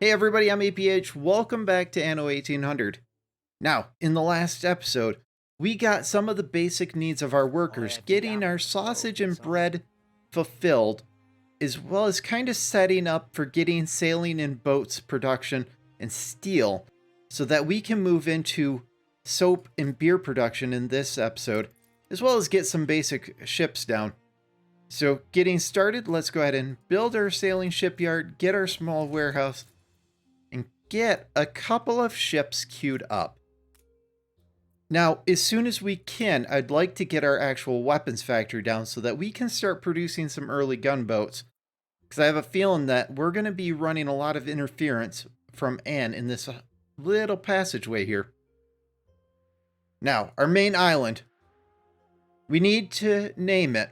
Hey everybody, I'm APH. Welcome back to Anno 1800. Now, in the last episode, we got some of the basic needs of our workers, getting our sausage and bread fulfilled, as well as kind of setting up for getting sailing and boats production and steel, so that we can move into soap and beer production in this episode, as well as get some basic ships down. So getting started, let's go ahead and build our sailing shipyard, get our small warehouse, and get a couple of ships queued up. Now, as soon as we can, I'd like to get our actual weapons factory down so that we can start producing some early gunboats. Because I have a feeling that we're going to be running a lot of interference from Anne in this little passageway here. Now, our main island. We need to name it.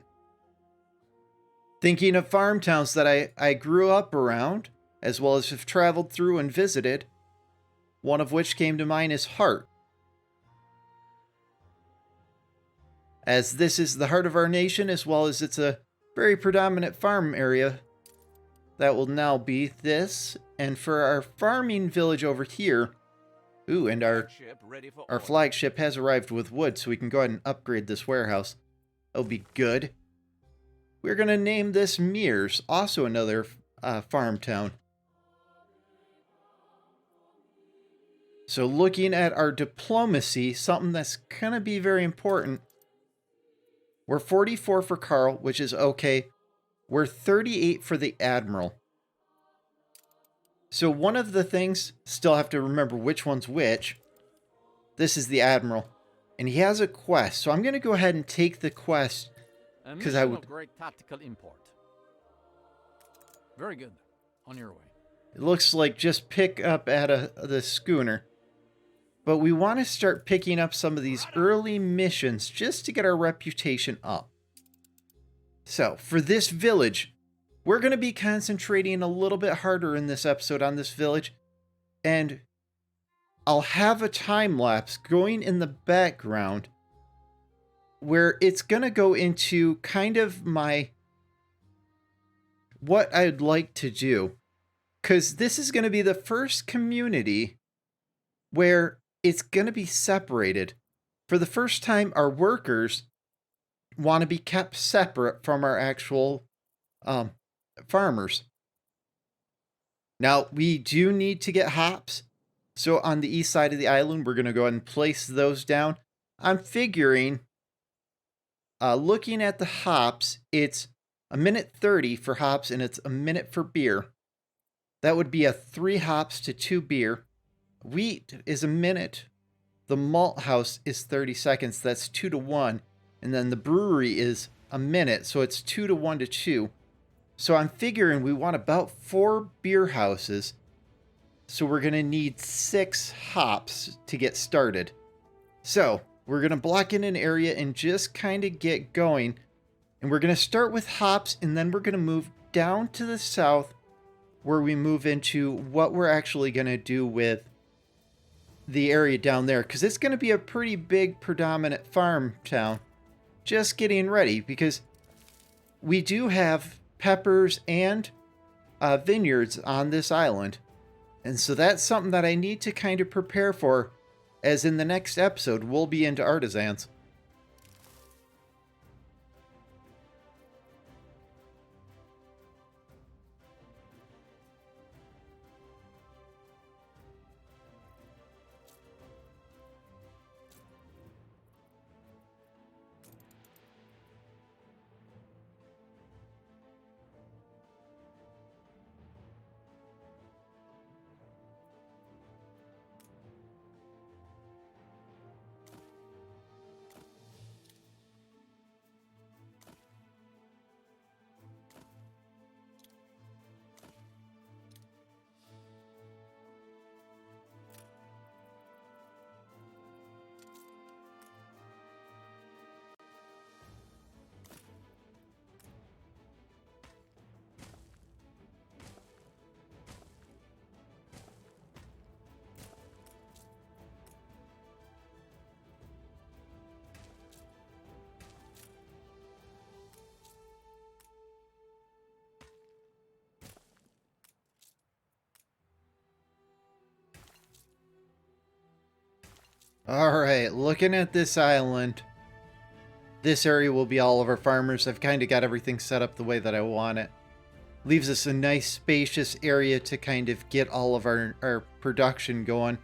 Thinking of farm towns that I grew up around, as well as have traveled through and visited, one of which came to mind is Hart. As this is the heart of our nation, as well as it's a very predominant farm area, that will now be this. And for our farming village over here, and our flagship has arrived with wood, so we can go ahead and upgrade this warehouse. That'll be good. We're going to name this Mears, also another farm town. So looking at our diplomacy, something that's going to be very important. We're 44 for Carl, which is okay. We're 38 for the Admiral. So one of the things, still have to remember which one's which. This is the Admiral. And he has a quest. So I'm going to go ahead and take the quest. Because I would. Great tactical import. Very good. On your way. It looks like just pick up at the schooner. But we want to start picking up some of these early missions just to get our reputation up. So, for this village, we're going to be concentrating a little bit harder in this episode on this village. And I'll have a time lapse going in the background where it's going to go into kind of what I'd like to do. Because this is going to be the first community where it's going to be separated. For the first time, our workers want to be kept separate from our actual farmers. Now, we do need to get hops. So on the east side of the island, we're going to go ahead and place those down. I'm figuring, looking at the hops, it's a minute 30 for hops and it's a minute for beer. That would be a 3 hops to 2 beer. Wheat is a minute. The malt house is 30 seconds. That's 2 to 1. And then the brewery is a minute. So it's 2 to 1 to 2. So I'm figuring we want about 4 beer houses. So we're going to need 6 hops to get started. So we're going to block in an area and just kind of get going. And we're going to start with hops. And then we're going to move down to the south, where we move into what we're actually going to do with the area down there, because it's going to be a pretty big predominant farm town. Just getting ready, because we do have peppers and vineyards on this island, and so that's something that I need to kind of prepare for, as in the next episode we'll be into artisans. Alright, looking at this island, this area will be all of our farmers. I've kind of got everything set up the way that I want it. Leaves us a nice spacious area to kind of get all of our production going.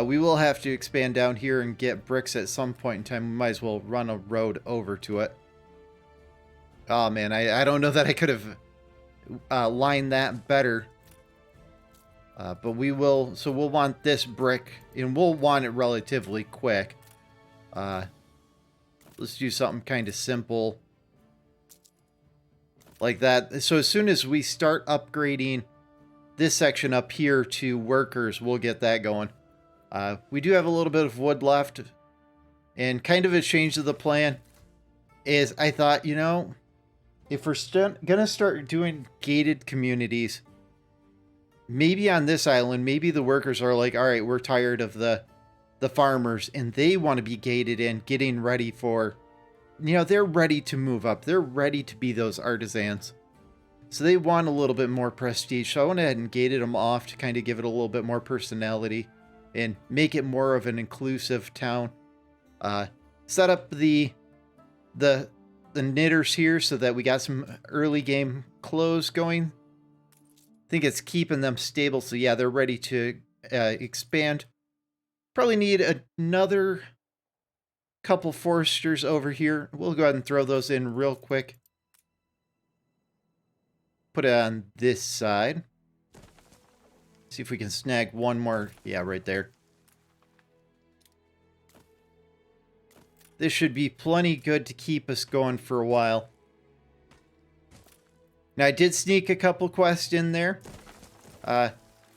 We will have to expand down here and get bricks at some point in time. We might as well run a road over to it. Oh man, I don't know that I could have lined that better. But we will, so we'll want this brick, and we'll want it relatively quick. Let's do something kind of simple like that. So as soon as we start upgrading this section up here to workers, we'll get that going. We do have a little bit of wood left, and kind of a change of the plan is I thought, you know, if we're gonna start doing gated communities, maybe on this island, maybe the workers are like, all right, we're tired of the farmers, and they want to be gated in, getting ready for, you know, they're ready to move up. They're ready to be those artisans. So they want a little bit more prestige. So I went ahead and gated them off to kind of give it a little bit more personality and make it more of an inclusive town. Set up the knitters here so that we got some early game clothes going. I think it's keeping them stable. So yeah, they're ready to expand. Probably need another couple foresters over here. We'll go ahead and throw those in real quick. Put it on this side. See if we can snag one more. Yeah, right there. This should be plenty good to keep us going for a while. Now, I did sneak a couple quests in there.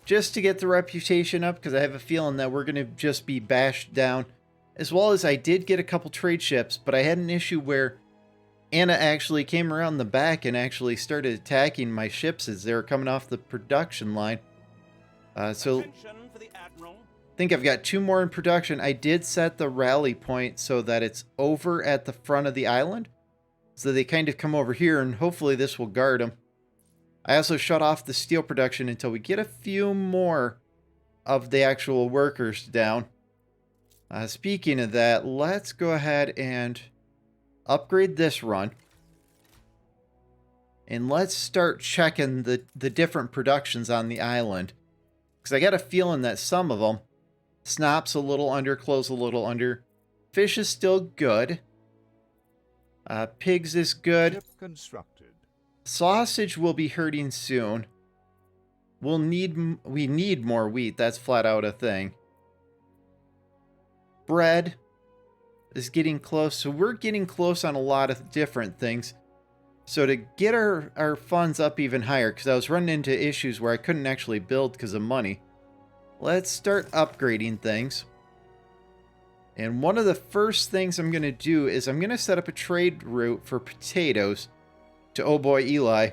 Just to get the reputation up, because I have a feeling that we're going to just be bashed down. As well as I did get a couple trade ships, but I had an issue where ANNO actually came around the back and actually started attacking my ships as they were coming off the production line. So For the Admiral. I think I've got 2 more in production. I did set the rally point so that it's over at the front of the island. So they kind of come over here, and hopefully this will guard them. I also shut off the steel production until we get a few more of the actual workers down. Speaking of that, let's go ahead and upgrade this run. And let's start checking the different productions on the island. Because I got a feeling that some of them, snop's a little under, close a little under. Fish is still good. Pigs is good. Ship constructed. Sausage will be hurting soon. We need more wheat. That's flat out a thing. Bread is getting close. So we're getting close on a lot of different things. So to get our funds up even higher, because I was running into issues where I couldn't actually build because of money, let's start upgrading things. And one of the first things I'm going to do is I'm going to set up a trade route for potatoes to oh boy Eli.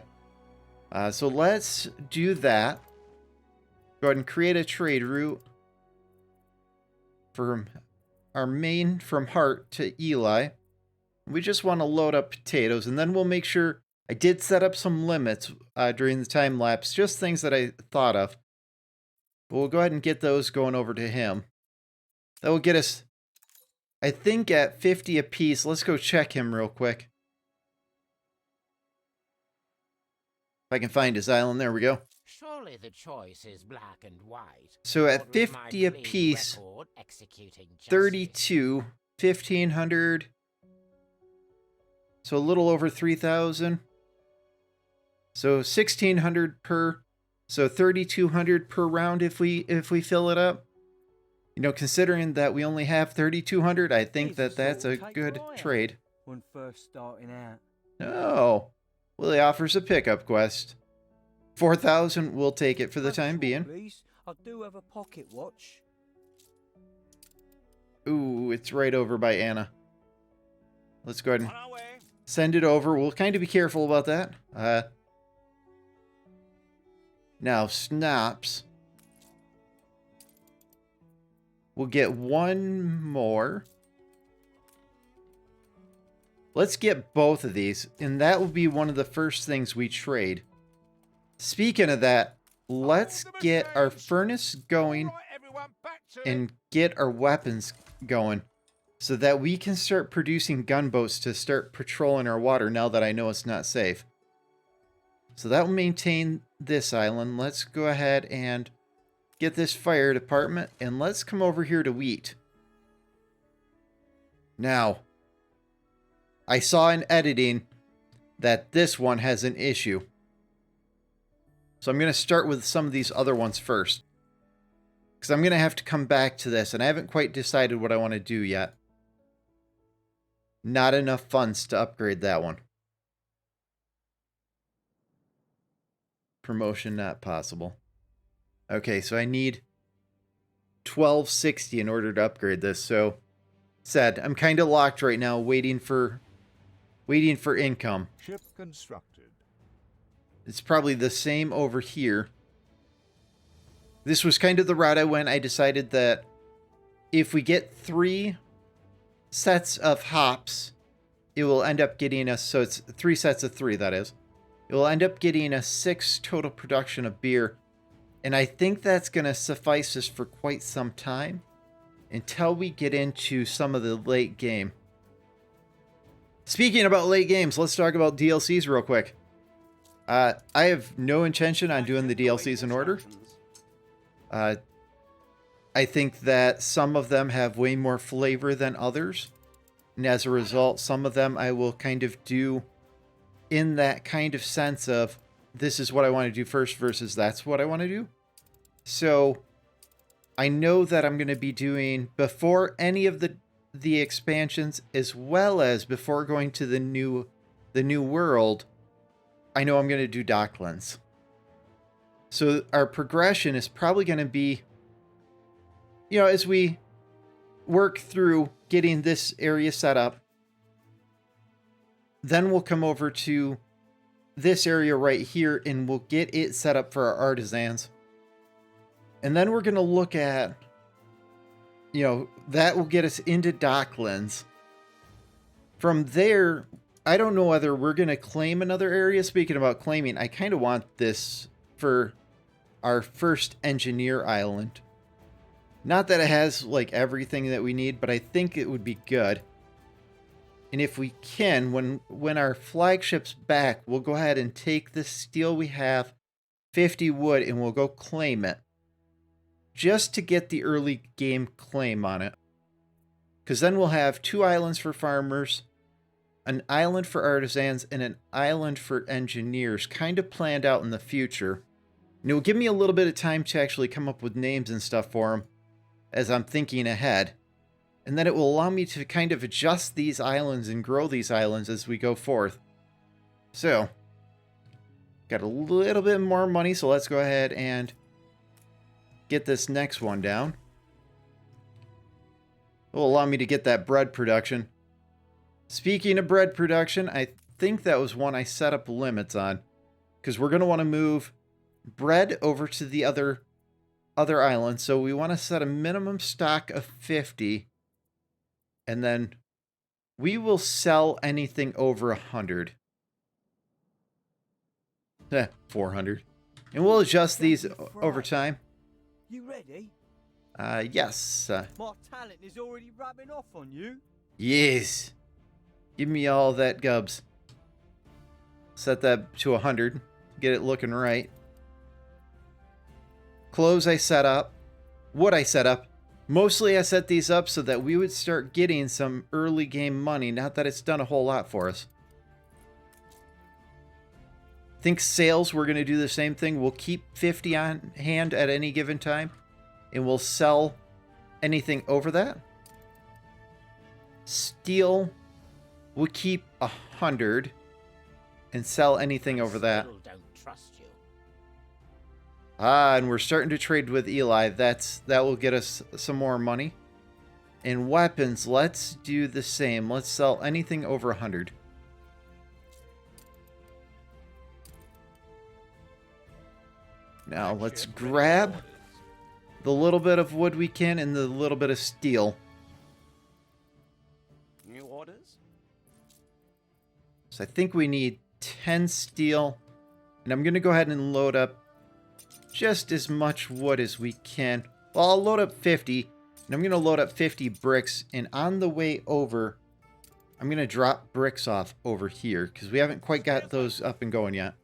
So let's do that. Go ahead and create a trade route for our main from Heart to Eli. We just want to load up potatoes, and then we'll make sure I did set up some limits during the time lapse, just things that I thought of. But we'll go ahead and get those going over to him. That will get us, I think, at 50 apiece. Let's go check him real quick. If I can find his island, there we go. Surely the choice is black and white. So at Or was my 50 bleak apiece, record executing justice? 32, 1,500. So a little over 3,000. So 1,600 per. So 3,200 per round if we fill it up. You know, considering that we only have 3,200, I think that that's a good trade. When first starting out. Oh, well, he offers a pickup quest. 4,000, we'll take it for the time being. Please, I do have a pocket watch. Ooh, it's right over by ANNO. Let's go ahead and On our way. send it over. We'll kind of be careful about that. Now, Snops. We'll get one more. Let's get both of these, and that will be one of the first things we trade. Speaking of that, let's get our furnace going Right, everyone, back and get our weapons going so that we can start producing gunboats to start patrolling our water now that I know it's not safe. So that will maintain this island. Let's go ahead and get this fire department, and let's come over here to wheat. Now, I saw in editing that this one has an issue. So I'm going to start with some of these other ones first, because I'm going to have to come back to this, and I haven't quite decided what I want to do yet. Not enough funds to upgrade that one. Promotion not possible. Okay, so I need 1260 in order to upgrade this. So, said I'm kind of locked right now, waiting for income. Ship constructed. It's probably the same over here. This was kind of the route I went. I decided that if we get 3 sets of hops, it will end up getting us, so it's 3 sets of 3, that is. It will end up getting us 6 total production of beer. And I think that's going to suffice us for quite some time until we get into some of the late game. Speaking about late games, let's talk about DLCs real quick. I have no intention on doing the DLCs in order. I think that some of them have way more flavor than others. And as a result, some of them I will kind of do in that kind of sense of this is what I want to do first versus that's what I want to do. So I know that I'm going to be doing before any of the expansions, as well as before going to the new world, I know I'm going to do Docklands. So our progression is probably going to be, you know, as we work through getting this area set up, then we'll come over to this area right here and we'll get it set up for our artisans. And then we're going to look at, you know, that will get us into Docklands. From there, I don't know whether we're going to claim another area. Speaking about claiming, I kind of want this for our first engineer island. Not that it has like everything that we need, but I think it would be good. And if we can, when our flagship's back, we'll go ahead and take the steel we have, 50 wood, and we'll go claim it. Just to get the early game claim on it. Because then we'll have 2 islands for farmers, an island for artisans, and an island for engineers kind of planned out in the future. And it will give me a little bit of time to actually come up with names and stuff for them as I'm thinking ahead. And then it will allow me to kind of adjust these islands and grow these islands as we go forth. So, got a little bit more money, so let's go ahead and get this next one down. It will allow me to get that bread production. Speaking of bread production, I think that was one I set up limits on. Because we're going to want to move bread over to the other island. So we want to set a minimum stock of 50. And then we will sell anything over 100. 400. And we'll adjust these over time. You ready? Yes. My talent is already rubbing off on you. Yes. Give me all that gubs. Set that to 100. Get it looking right. Clothes I set up. Wood I set up. Mostly I set these up so that we would start getting some early game money. Not that it's done a whole lot for us. I think sales, we're going to do the same thing. We'll keep 50 on hand at any given time. And we'll sell anything over that. Steel, we'll keep 100. And sell anything over that. Still don't trust you. Ah, and we're starting to trade with Eli. That will get us some more money. And weapons, let's do the same. Let's sell anything over 100. Now let's grab the little bit of wood we can and the little bit of steel. New orders? So I think we need 10 steel. And I'm going to go ahead and load up just as much wood as we can. Well, I'll load up 50, and I'm going to load up 50 bricks, and on the way over, I'm going to drop bricks off over here, because we haven't quite got those up and going yet.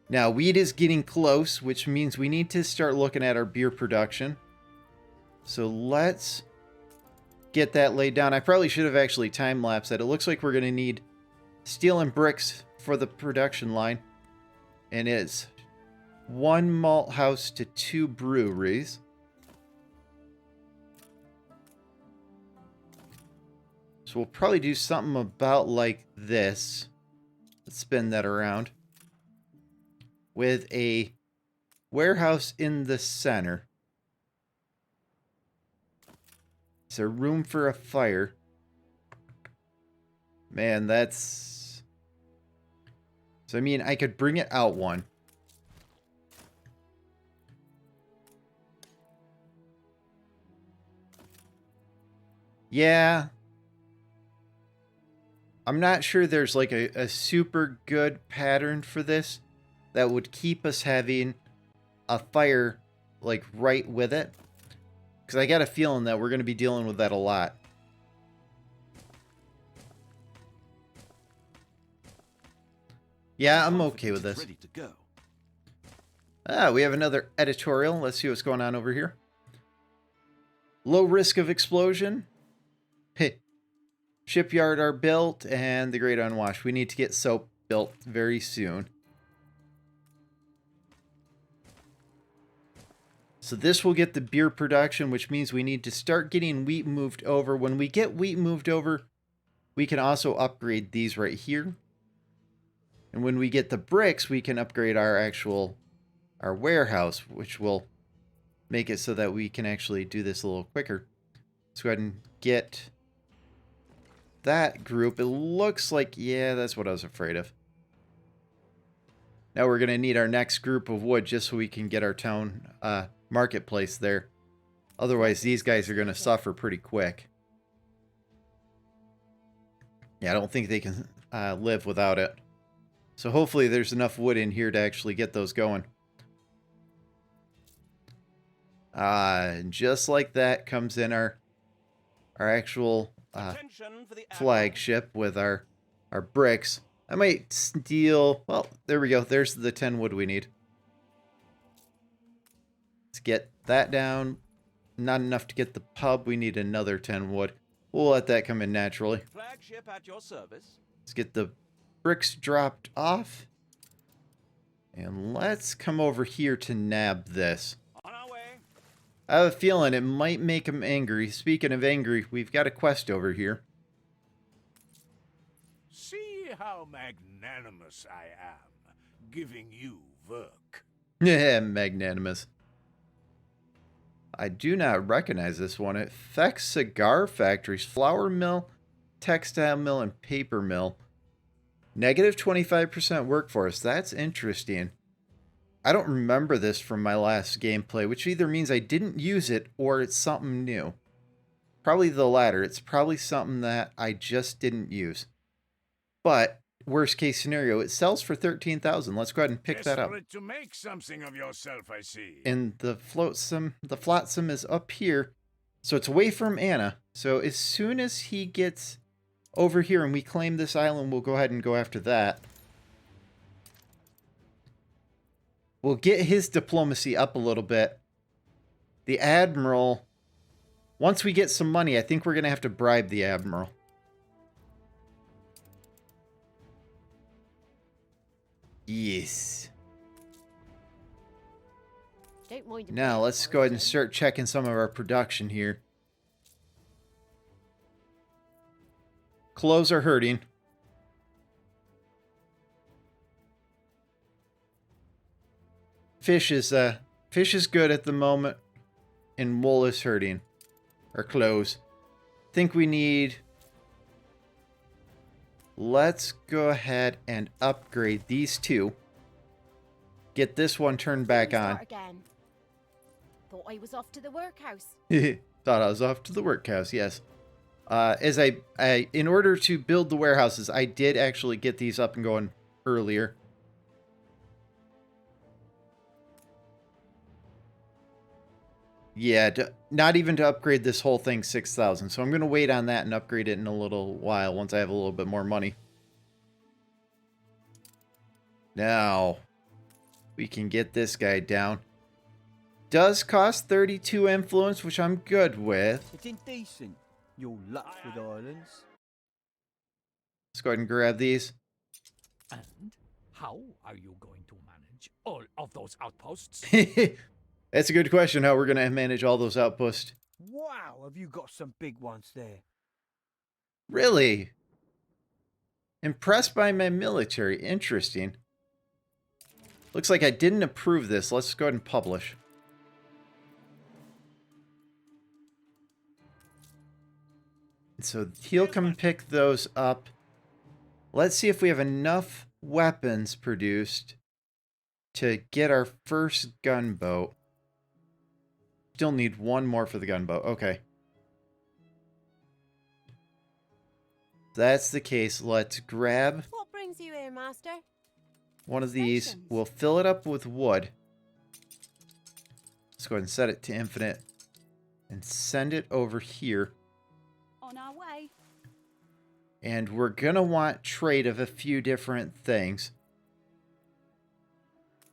Now, wheat is getting close, which means we need to start looking at our beer production. So let's get that laid down. I probably should have actually time-lapsed that. It looks like we're going to need steel and bricks for the production line. And it's 1 malt house to 2 breweries. So we'll probably do something about like this. Let's spin that around. With a warehouse in the center. Is there room for a fire? Man, that's... So, I mean, I could bring it out one. Yeah. I'm not sure there's like a super good pattern for this that would keep us having a fire like right with it. Because I got a feeling that we're going to be dealing with that a lot. Yeah, I'm okay with this. Ready to go. Ah, we have another editorial. Let's see what's going on over here. Low risk of explosion. Hey. Shipyard are built and the Great Unwashed. We need to get soap built very soon. So this will get the beer production, which means we need to start getting wheat moved over. When we get wheat moved over, we can also upgrade these right here. And when we get the bricks, we can upgrade our warehouse, which will make it so that we can actually do this a little quicker. Let's go ahead and get that group. It looks like, yeah, that's what I was afraid of. Now we're going to need our next group of wood just so we can get our town marketplace there. Otherwise, these guys are going to suffer pretty quick. Yeah, I don't think they can live without it. So hopefully there's enough wood in here to actually get those going. And just like that comes in our actual flagship with our bricks. I might steal... Well, there we go. There's the 10 wood we need. Let's get that down. Not enough to get the pub. We need another 10 wood. We'll let that come in naturally. Flagship at your service. Let's get the bricks dropped off. And let's come over here to nab this. On our way. I have a feeling it might make him angry. Speaking of angry, we've got a quest over here. See how magnanimous I am, giving you work. Yeah, magnanimous. I do not recognize this one. It affects cigar factories, flour mill, textile mill, and paper mill. Negative 25% workforce. That's interesting. I don't remember this from my last gameplay, which either means I didn't use it or it's something new. Probably the latter. It's probably something that I just didn't use. But worst case scenario, it sells for 13,000. Let's go ahead and pick that up. Desperate to make something of yourself, I see. And the flotsam is up here, so it's away from Anna. So as soon as he gets over here and we claim this island, we'll go ahead and go after that. We'll get his diplomacy up a little bit. The Admiral, once we get some money, I think we're going to have to bribe the Admiral. Yes. Don't mind a Now bit, let's go ahead and Artisan. start checking some of our production here. Clothes are hurting. Fish is good at the moment, and wool is hurting. Or clothes. Think we need... Let's go ahead and upgrade these two. Get this one turned back on. Start again. Thought I was off to the workhouse. Thought I was off to the workhouse, yes. As in order to build the warehouses, I did actually get these up and going earlier. Yeah, not even to upgrade this whole thing 6,000. So I'm going to wait on that and upgrade it in a little while once I have a little bit more money. Now, we can get this guy down. Does cost 32 influence, which I'm good with. It's indecent. Your Luxford Islands. Let's go ahead and grab these. And how are you going to manage all of those outposts? That's a good question, how we're going to manage all those outposts. Wow, have you got some big ones there? Really? Impressed by my military. Interesting. Looks like I didn't approve this. Let's go ahead and publish. So he'll come and pick those up. Let's see if we have enough weapons produced to get our first gunboat. Still need one more for the gunboat. Okay. If that's the case, let's grab What brings you here, Master? one of these. Stations. We'll fill it up with wood. Let's go ahead and set it to infinite. And send it over here. On our way. And we're going to want trade of a few different things.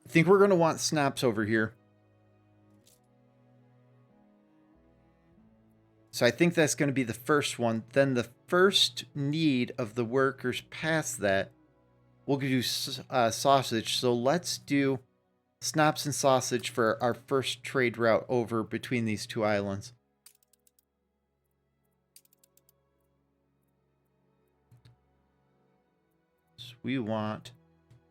I think we're going to want snaps over here. So I think that's going to be the first one. Then the first need of the workers past that, we'll do sausage. So let's do snaps and sausage for our first trade route over between these two islands. So we want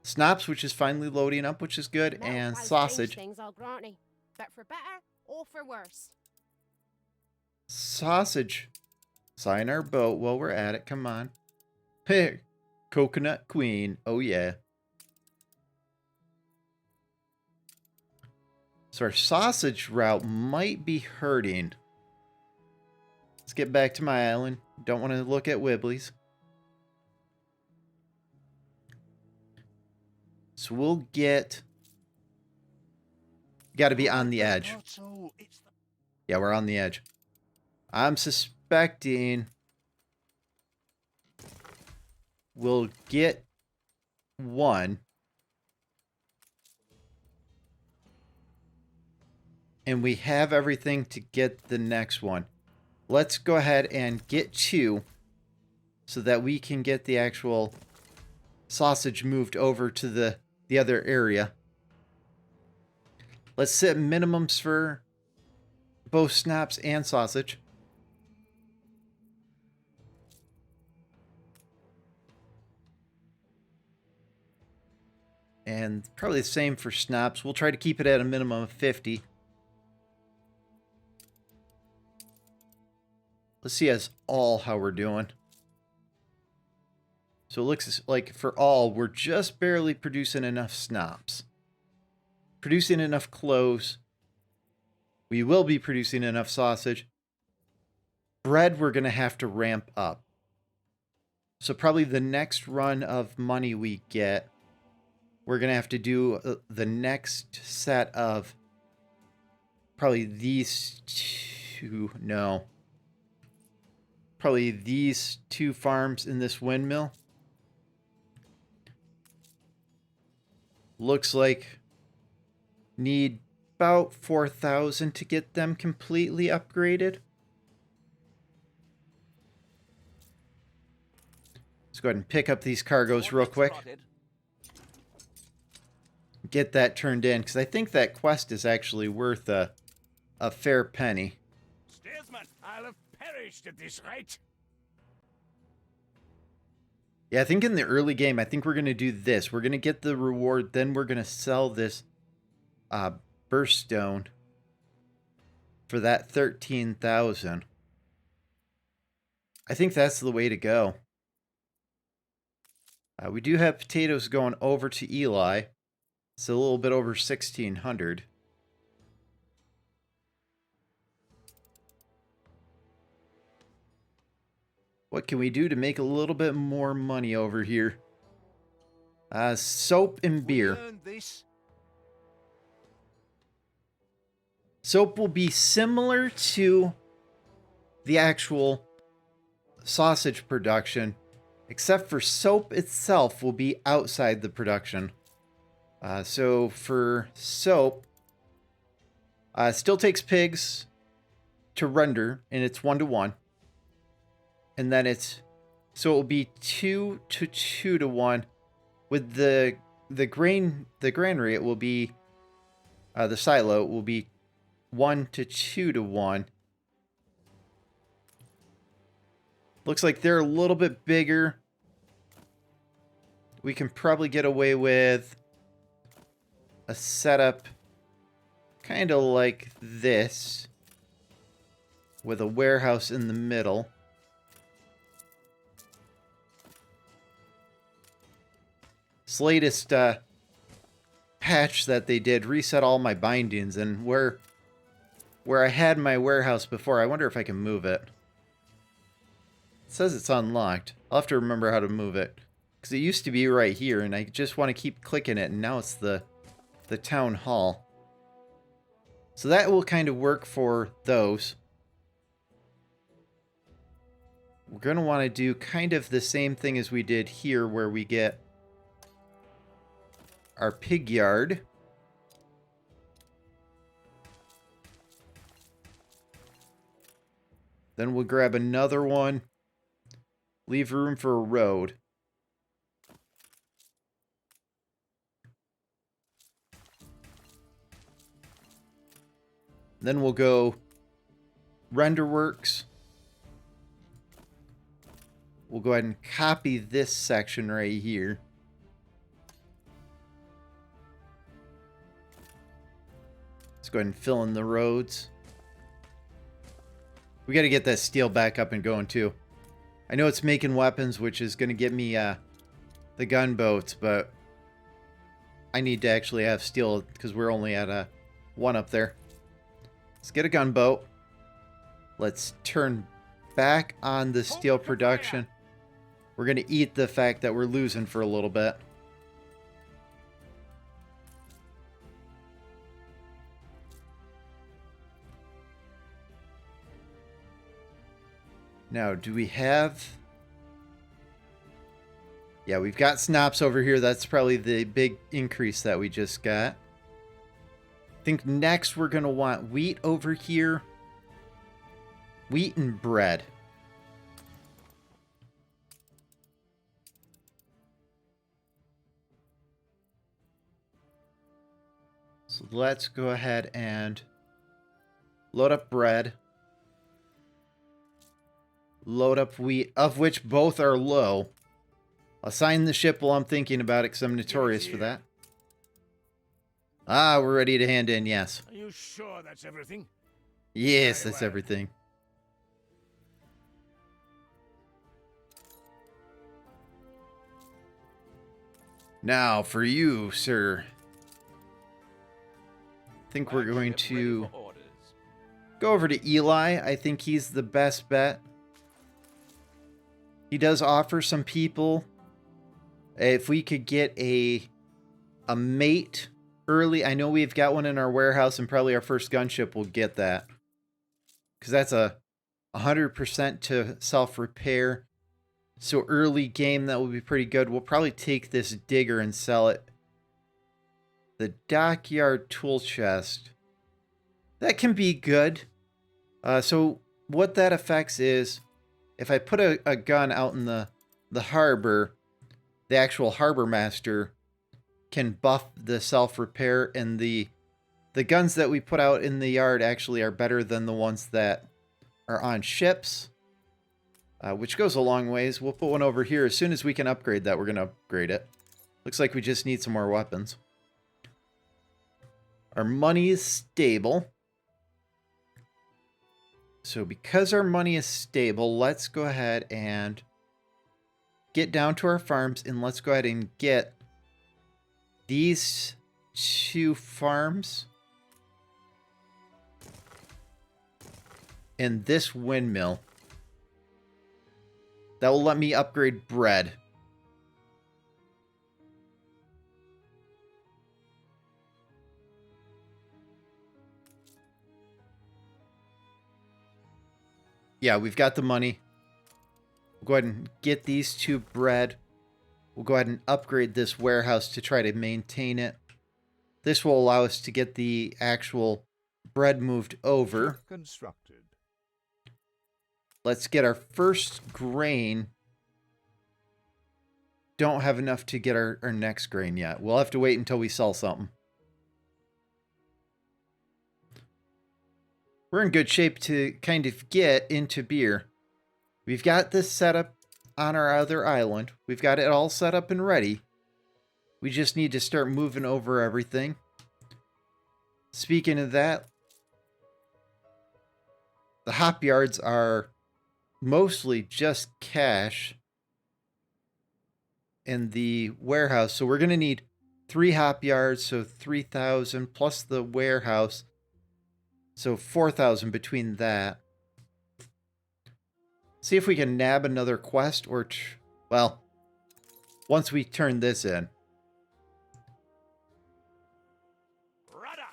snaps, which is finally loading up, which is good, and Milk-wise sausage. change things, I'll grant ye. But for better or for worse. Sausage. Sign our boat while we're at it. Come on. Hey, Coconut Queen. Oh, yeah. So our sausage route might be hurting. Let's get back to my island. Don't want to look at Wibblies. So we'll get... Got to be on the edge. Yeah, we're on the edge. I'm suspecting we'll get one. And we have everything to get the next one. Let's go ahead and get two so that we can get the actual sausage moved over to the other area. Let's set minimums for both snaps and sausage. And probably the same for snaps. We'll try to keep it at a minimum of 50. Let's see as all how we're doing. So it looks like for all, we're just barely producing enough snaps. Producing enough cloves. We will be producing enough sausage. Bread, we're going to have to ramp up. So probably the next run of money we get, we're going to have to do the next set of probably these two. No. Probably these two farms in this windmill. Looks like need about 4,000 to get them completely upgraded. Let's go ahead and pick up these cargoes real quick. Get that turned in, because I think that quest is actually worth a fair penny. Steersman, I'll have perished at this rate. Yeah, I think in the early game, I think we're going to do this. We're going to get the reward, then we're going to sell this burst stone for that 13,000. I think that's the way to go. We do have potatoes going over to Eli. It's a little bit over 1,600. What can we do to make a little bit more money over here? Soap and beer. Soap will be similar to the actual sausage production, except for soap itself will be outside the production. So for soap, still takes pigs to render, and it's 1-to-1. And then so it will be 2 to 2 to 1. With the granary, it will be the silo will be 1 to 2 to 1. Looks like they're a little bit bigger. We can probably get away with a setup kind of like this, with a warehouse in the middle. This latest patch that they did reset all my bindings, and where I had my warehouse before, I wonder if I can move it. It says it's unlocked. I'll have to remember how to move it, because it used to be right here, and I just want to keep clicking it, and now it's the town hall. So that will kind of work for those. We're going to want to do kind of the same thing as we did here, where we get our pig yard. Then we'll grab another one. Leave room for a road. Then we'll go RenderWorks. We'll go ahead and copy this section right here. Let's go ahead and fill in the roads. We got to get that steel back up and going too. I know it's making weapons, which is going to get me the gunboats, but I need to actually have steel because we're only at 1 up there. Let's get a gunboat. Let's turn back on the steel production. We're going to eat the fact that we're losing for a little bit. Now, do we have... Yeah, we've got snops over here. That's probably the big increase that we just got. I think next we're going to want wheat over here. Wheat and bread. So let's go ahead and load up bread. Load up wheat, of which both are low. Assign the ship while I'm thinking about it, because I'm notorious for that. Ah, we're ready to hand in, yes. Are you sure that's everything? Yes, Very that's well. everything. Now, for you, sir. I think we're going Flagship ready to for orders. go over to Eli. I think he's the best bet. He does offer some people, if we could get a mate early. I know we've got one in our warehouse, and probably our first gunship will get that. Because that's a 100% to self-repair. So early game, that will be pretty good. We'll probably take this digger and sell it. The dockyard tool chest. That can be good. So what that affects is, if I put a gun out in the harbor, the actual harbor master can buff the self-repair, and the guns that we put out in the yard actually are better than the ones that are on ships, which goes a long ways. We'll put one over here. As soon as we can upgrade that, we're going to upgrade it. Looks like we just need some more weapons. Our money is stable. So because our money is stable, let's go ahead and get down to our farms, and let's go ahead and get these 2 farms and this windmill. That will let me upgrade bread. Yeah, we've got the money. We'll go ahead and get these 2 bread. We'll go ahead and upgrade this warehouse to try to maintain it. This will allow us to get the actual bread moved over. Constructed. Let's get our first grain. Don't have enough to get our next grain yet. We'll have to wait until we sell something. We're in good shape to kind of get into beer. We've got this set up on our other island. We've got it all set up and ready. We just need to start moving over everything. Speaking of that, the hop yards are mostly just cash in the warehouse. So we're going to need 3 hop yards, so 3,000 plus the warehouse. So 4,000 between that. See if we can nab another quest or, well, once we turn this in. Rudder!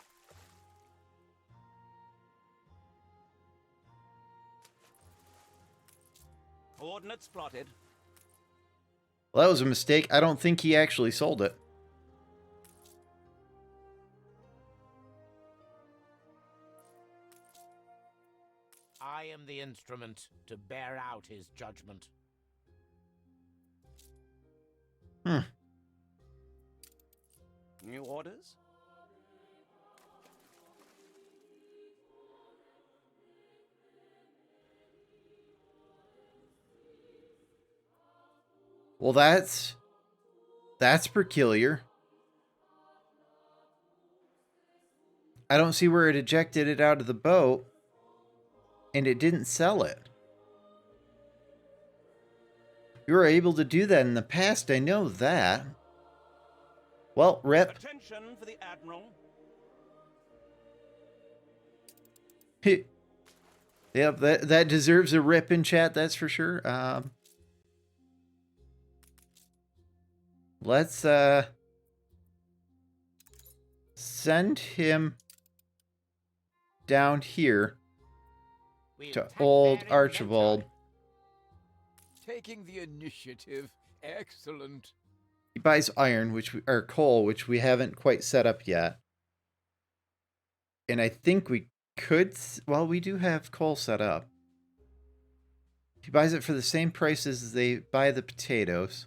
Coordinates plotted. Well, that was a mistake. I don't think he actually sold it. I am the instrument to bear out his judgment. New orders? Well, that's peculiar. I don't see where it ejected it out of the boat, and it didn't sell it. You were able to do that in the past, I know that. Well, rip. Attention for the Admiral. Yep, that deserves a rip in chat, that's for sure. Let's send him down here to old Archibald. Taking the initiative. Excellent. He buys iron, or coal, which we haven't quite set up yet. And I think we could, well, we do have coal set up. He buys it for the same price as they buy the potatoes.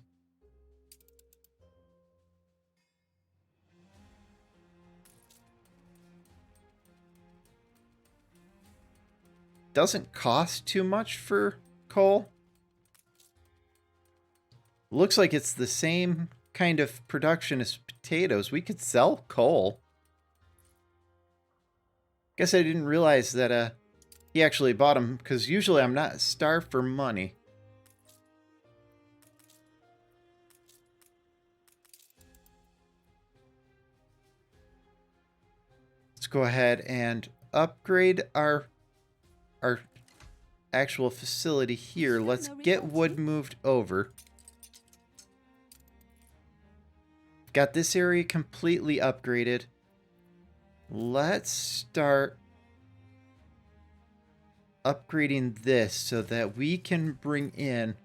Doesn't cost too much for coal. Looks like it's the same kind of production as potatoes. We could sell coal. Guess I didn't realize that he actually bought them, because usually I'm not starved for money. Let's go ahead and upgrade our actual facility here. Let's get wood moved over. Got this area completely upgraded. Let's start upgrading this so that we can bring in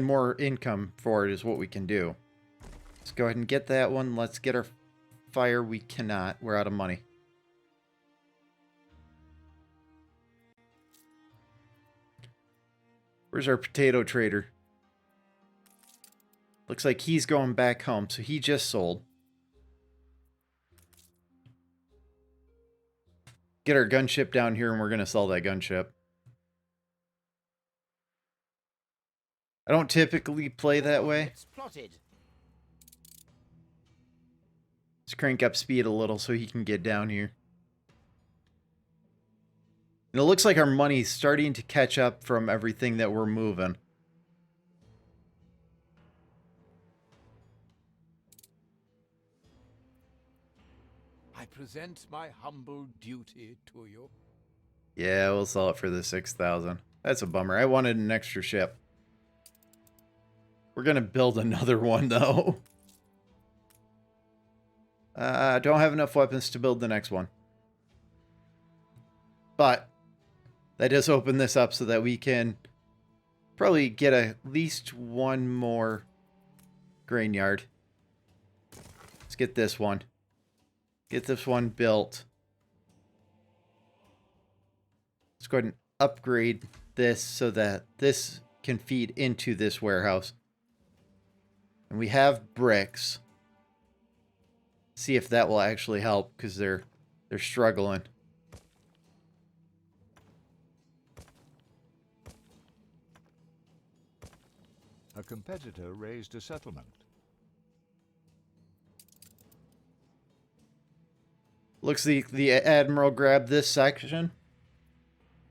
more income for it is what we can do. Let's go ahead and get that one. Let's get our fire. We cannot. We're out of money. Where's our potato trader? Looks like he's going back home, so he just sold. Get our gunship down here, and we're going to sell that gunship. I don't typically play that way. It's plotted. Let's crank up speed a little so he can get down here. And it looks like our money's starting to catch up from everything that we're moving. I present my humble duty to you. Yeah, we'll sell it for the 6,000. That's a bummer. I wanted an extra ship. We're going to build another one, though. Don't have enough weapons to build the next one. But That does open this up so that we can probably get at least one more grain yard. Let's get this one. Get this one built. Let's go ahead and upgrade this so that this can feed into this warehouse. And we have bricks. See if that will actually help, because they're struggling. A competitor raised a settlement. Looks like the Admiral grabbed this section.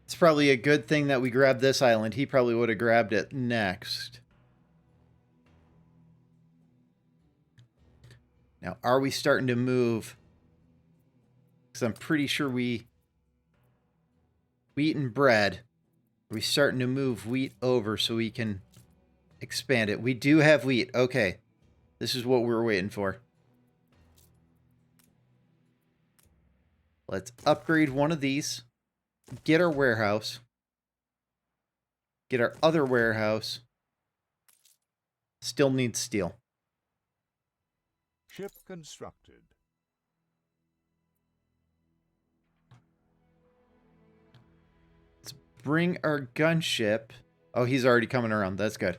It's probably a good thing that we grabbed this island. He probably would have grabbed it next. Now, are we starting to move? Because I'm pretty sure wheat and bread. Are we starting to move wheat over so we can expand it? We do have wheat. Okay. This is what we were waiting for. Let's upgrade one of these. Get our warehouse. Get our other warehouse. Still needs steel. Ship constructed. Let's bring our gunship. Oh, he's already coming around. That's good.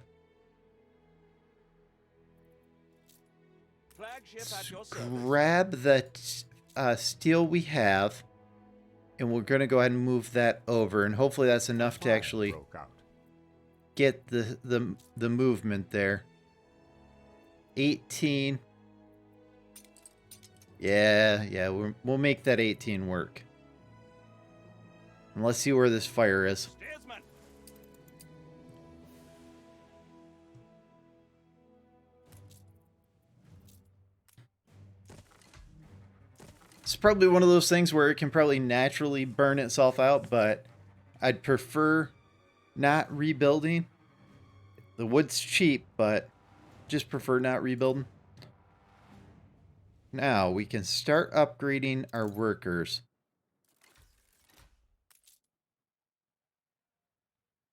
Flagship at your service. Grab the steel we have. And we're going to go ahead and move that over. And hopefully that's enough to actually Broke out. get the movement there. 18. Yeah, we'll make that 18 work. And let's see where this fire is. Steersman. It's probably one of those things where it can probably naturally burn itself out, but I'd prefer not rebuilding. The wood's cheap, but just prefer not rebuilding. Now we can start upgrading our workers.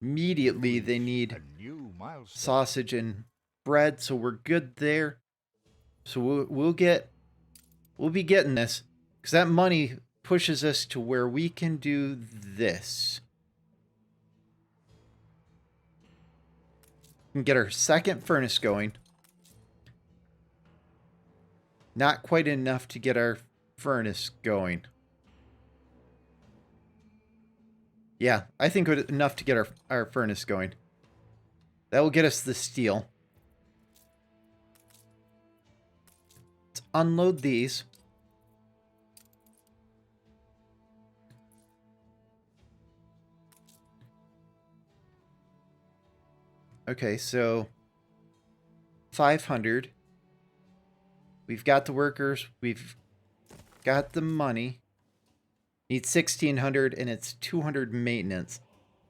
Immediately they need A new milestone. sausage and bread, so we're good there. So we'll be getting this, because that money pushes us to where we can do this. We can get our second furnace going. Not quite enough to get our furnace going. Yeah, I think enough to get our furnace going. That will get us the steel. Let's unload these. Okay, so 500. We've got the workers. We've got the money. Need 1,600, and it's 200 maintenance.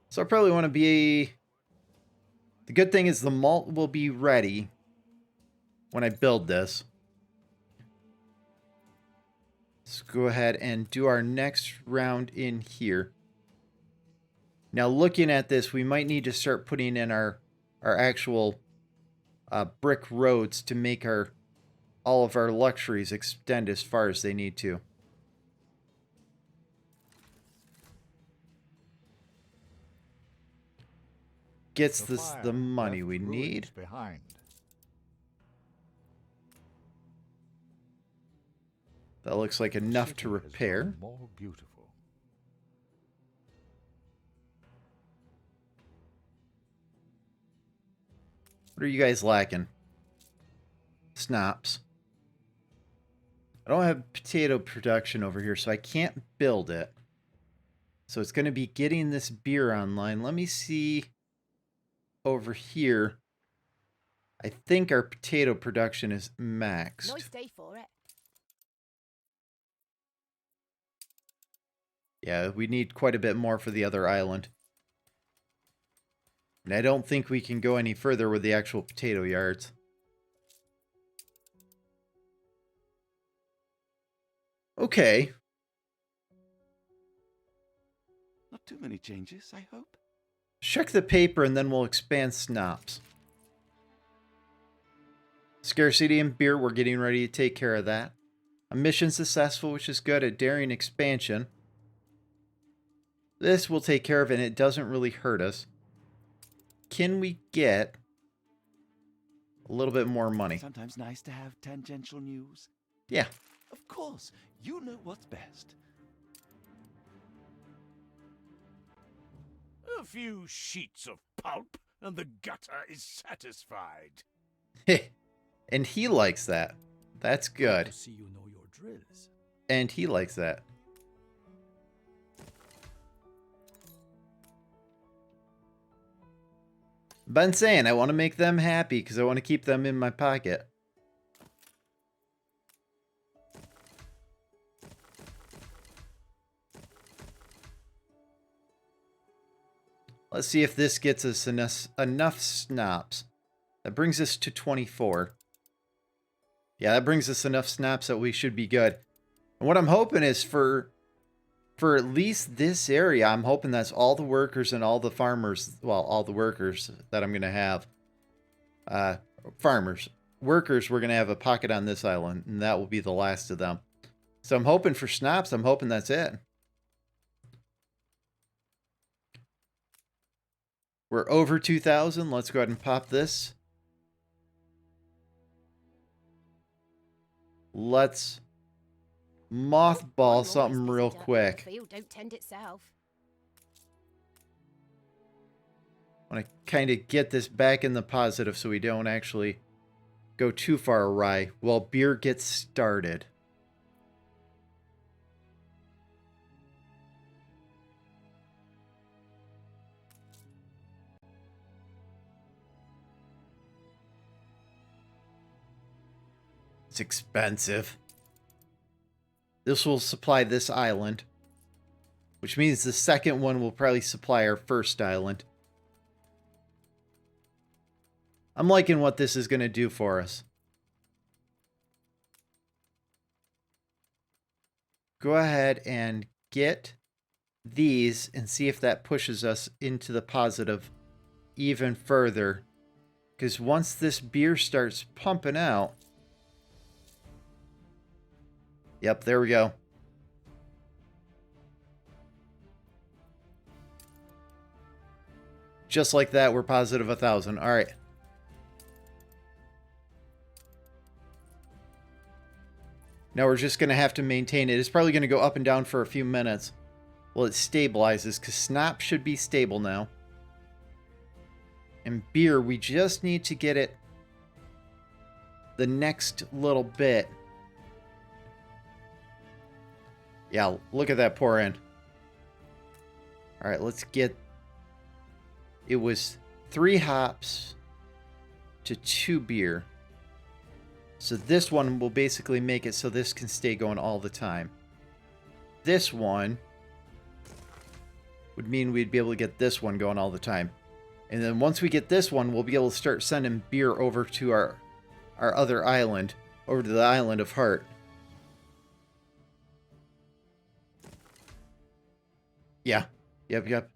So I probably want to be... The good thing is the malt will be ready when I build this. Let's go ahead and do our next round in here. Now, looking at this, we might need to start putting in our actual brick roads to make all of our luxuries extend as far as they need to. Gets The this fire the money left we ruins need. behind. That looks like enough to City has repair. grown more beautiful. What are you guys lacking? Snaps. I don't have potato production over here, so I can't build it. So it's going to be getting this beer online. Let me see over here. I think our potato production is maxed. Nice day for it. Yeah, we need quite a bit more for the other island. And I don't think we can go any further with the actual potato yards. Okay. Not Too many changes, I hope. Check the paper and then we'll expand Snops. Scarcity and beer, we're getting ready to take care of that. A mission successful, which is good. A daring expansion. This we'll take care of and it doesn't really hurt us. Can we get a little bit more money? Sometimes nice to have tangential news. Yeah. Of course, you know what's best. A few sheets of pulp, and the gutter is satisfied. And he likes that. That's good. To see you know your drills. And he likes that. Been saying I want to make them happy because I want to keep them in my pocket. Let's see if this gets us enough snops. That brings us to 24. Yeah, that brings us enough snaps that we should be good. And what I'm hoping is for at least this area, I'm hoping that's all the workers and all the farmers, well, all the workers that I'm going to have. Farmers. Workers, we're going to have a pocket on this island, and that will be the last of them. So I'm hoping for snaps. I'm hoping that's it. We're over 2,000. Let's go ahead and pop this. Let's mothball something real quick. The field don't tend itself. I want to kind of get this back in the positive so we don't actually go too far awry while beer gets started. It's expensive. This will supply this island, which means the second one will probably supply our first island. I'm liking what this is going to do for us. Go ahead and get these and see if that pushes us into the positive even further. Because once this beer starts pumping out... Yep, there we go. Just like that, we're positive 1,000. All right. Now we're just going to have to maintain it. It's probably going to go up and down for a few minutes while it stabilizes, because Snap should be stable now. And beer, we just need to get it the next little bit. Yeah, look at that pour in. All right, let's get... It was 3 hops to 2 beer. So this one will basically make it so this can stay going all the time. This one would mean we'd be able to get this one going all the time. And then once we get this one, we'll be able to start sending beer over to our other island, over to the island of Heart. Yeah. Yep.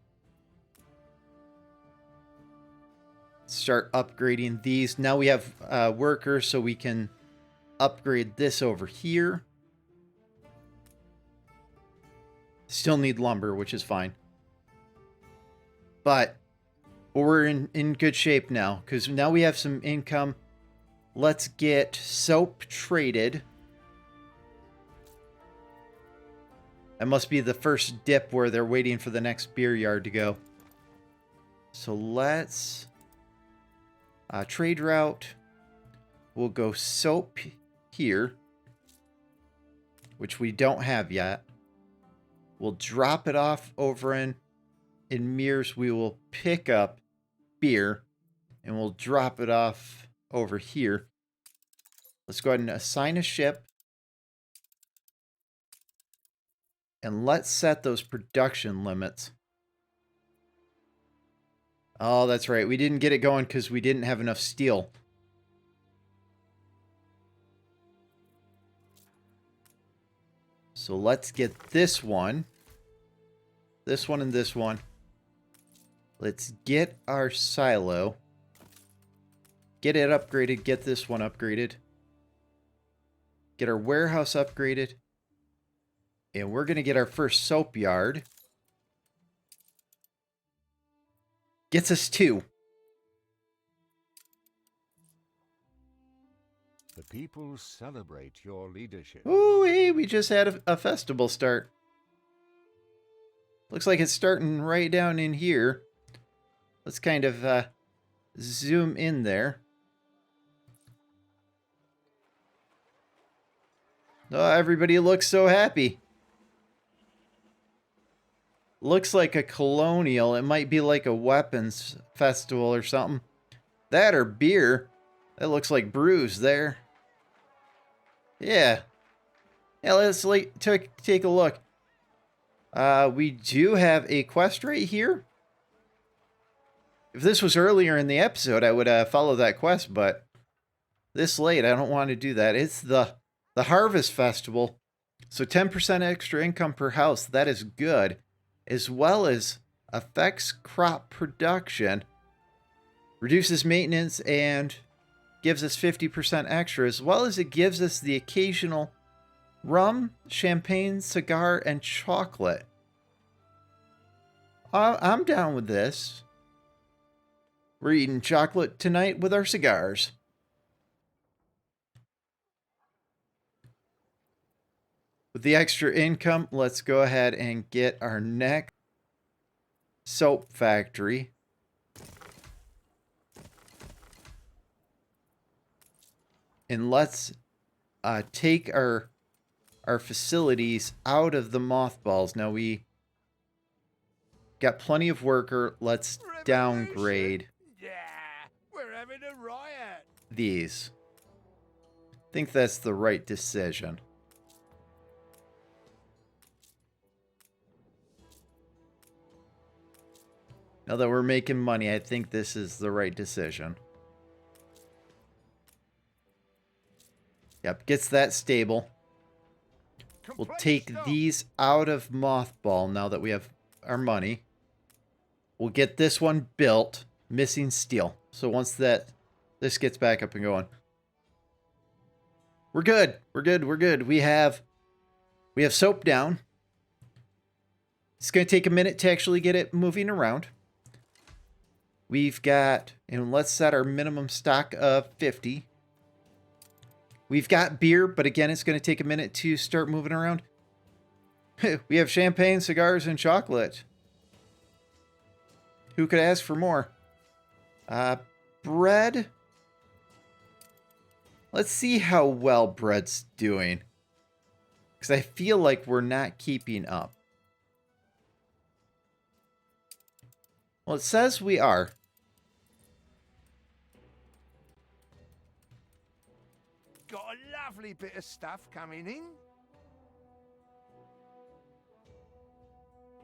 Start upgrading these. Now we have workers, so we can upgrade this over here. Still need lumber, which is fine. But we're in good shape now, because now we have some income. Let's get soap traded. That must be the first dip where they're waiting for the next beer yard to go. So let's... trade route. We'll go soap here, which we don't have yet. We'll drop it off over in Mears. We will pick up beer, and we'll drop it off over here. Let's go ahead and assign a ship. And let's set those production limits. Oh, that's right. We didn't get it going because we didn't have enough steel. So let's get this one This one and this one. Let's get our silo. Get it upgraded. Get this one upgraded. Get our warehouse upgraded. And we're going to get our first soap yard. Gets us 2. The people celebrate your leadership. Ooh, hey, we just had a festival start. Looks like it's starting right down in here. Let's kind of zoom in there. Oh, everybody looks so happy. Looks like a colonial. It might be like a weapons festival or something. That or beer. That looks like brews there. Yeah. Yeah, let's take a look. We do have a quest right here. If this was earlier in the episode, I would follow that quest, but this late, I don't want to do that. It's the Harvest Festival. So 10% extra income per house. That is good. As well as affects crop production. Reduces maintenance and gives us 50% extra. As well as it gives us the occasional rum, champagne, cigar, and chocolate. I'm down with this. We're eating chocolate tonight with our cigars. With the extra income, let's go ahead and get our next soap factory. And let's take our facilities out of the mothballs. Now we got plenty of worker. Let's downgrade Yeah, we're having a riot. these. I think that's the right decision. Now that we're making money, I think this is the right decision. Yep, gets that stable. We'll take these out of mothball now that we have our money. We'll get this one built. Missing steel. So once this gets back up and going. We're good. We're good. We're good. We have soap down. It's going to take a minute to actually get it moving around. We've got, and let's set our minimum stock of 50. We've got beer, but again, it's going to take a minute to start moving around. We have champagne, cigars, and chocolate. Who could ask for more? Bread. Let's see how well bread's doing. Because I feel like we're not keeping up. Well, it says we are. Got a lovely bit of stuff coming in.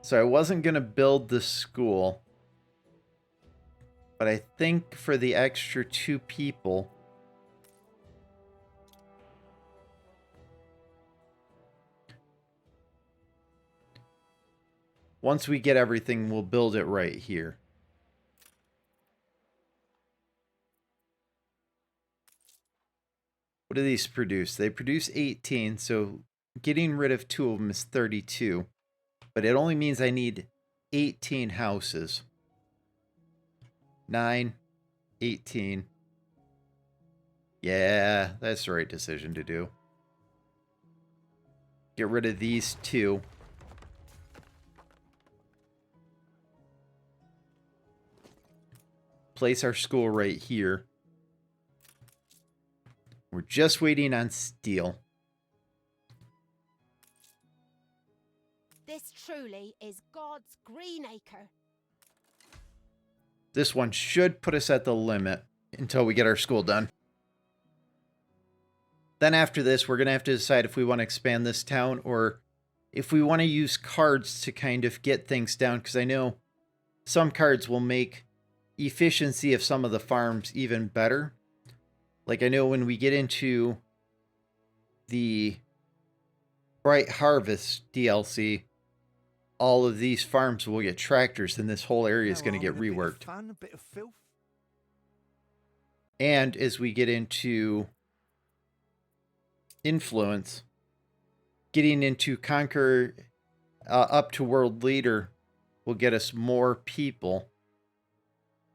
So I wasn't going to build the school. But I think for the extra 2 people, once we get everything, we'll build it right here. What do these produce? They produce 18, so getting rid of 2 of them is 32. But it only means I need 18 houses. 9, 18. Yeah, that's the right decision to do. Get rid of these 2. Place our school right here. We're just waiting on steel. This truly is God's green acre. This one should put us at the limit until we get our school done. Then after this, we're going to have to decide if we want to expand this town or if we want to use cards to kind of get things down. Because I know some cards will make efficiency of some of the farms even better. Like I know when we get into the Bright Harvest DLC, all of these farms will get tractors, and this whole area is going to get A bit of reworked. fun, a bit of filth. And as we get into influence, getting into conquer up to world leader will get us more people.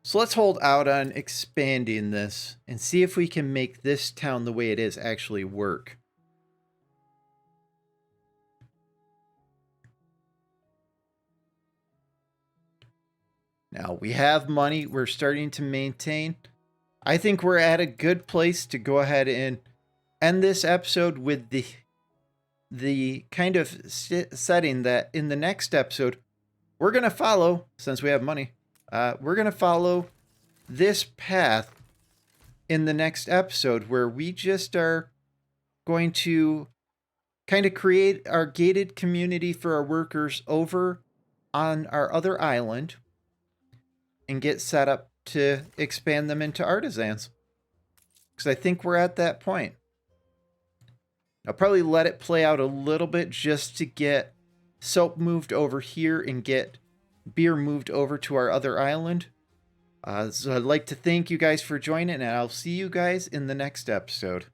So let's hold out on expanding this and see if we can make this town the way it is actually work. Now we have money. We're starting to maintain. I think we're at a good place to go ahead and end this episode with the kind of setting that in the next episode, we're going to follow, since we have money, we're going to follow this path in the next episode where we just are going to kind of create our gated community for our workers over on our other island and get set up to expand them into artisans. Because I think we're at that point. I'll probably let it play out a little bit just to get soap moved over here and get beer moved over to our other island. So I'd like to thank you guys for joining, and I'll see you guys in the next episode.